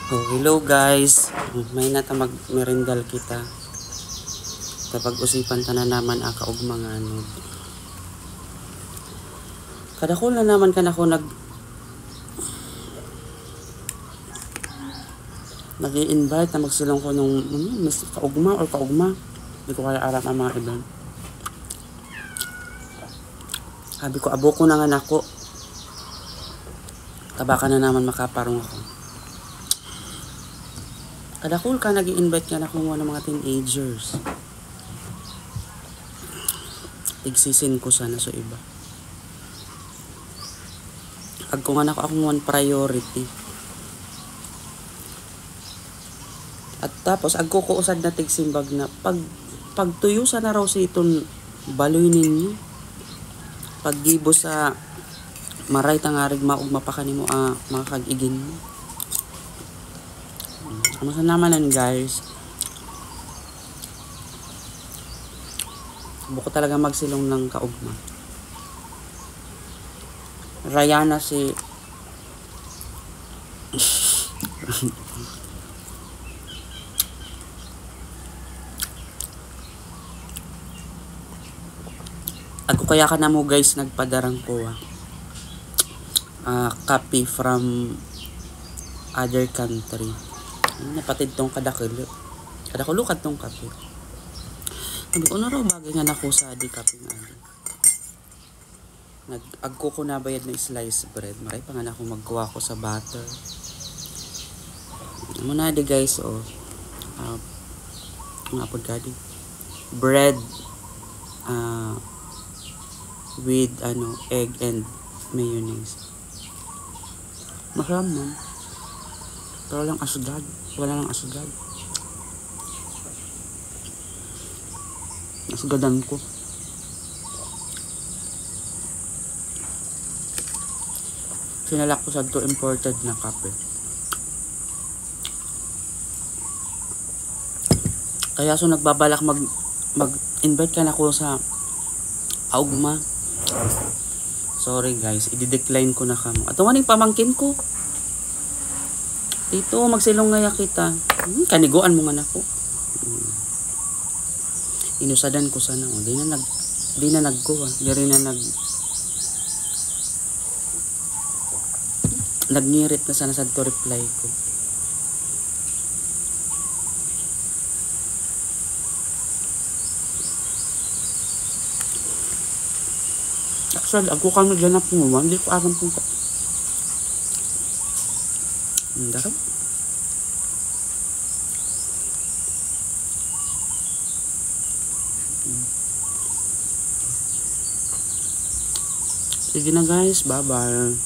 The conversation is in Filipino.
Oh, hello guys. May nata magmerendal kita. Kapag usipan ta na naman aka og mga ano. Kadako na naman kanako nag-i-invite na magsilong ko nung mas kaugma or kaugma. Hindi ko kaya arap ang mga event. Sabi ko, abo ko na nga nako. Tabaka na naman makaparong ako. Kadakul ka nag-i-invite ka na kung ng mga teenagers. Tigsisin ko sana sa iba. Agko nga nako akong one priority. At tapos agko ko usad na tigsimbag na pagtuyo sa na raw sa iton baloy ninyo. Paggibo sa maray tangarig maug mapakanimo mga kag-igin mo. Ano sa namanan guys? Buko talaga magsilong ng kaugma. Rayana si ako kaya ka na mo guys nagpadarang ko copy from other country. Napatid tong kadakulo kat tong copy. Sabi ko na raw bagay nga nako sa di copy nga. Agko ko na bayad na slice bread. Maray pa nga ako magkuha ko sa butter. Muna di guys mga pagkadi bread with egg and mayonnaise. Masarap man. Pero lang asugad. Wala lang asugad. Asugadan ko. Sinalak ko sa to imported na kape. Kaya so nagbabalak mag-invite ka na ko sa augma. Sorry guys, i-decline ko na kamo. Ato maning pamangkin ko. Dito magsilong ngaya kita. Kaniguan mo nga nako. Inusadan ko sana di na nagkuha. Di rin na nagngirit na sana sa to reply ko. Actually, ako kang naghanap mo, hindi ko alam kung darap. Sige na guys, bye bye.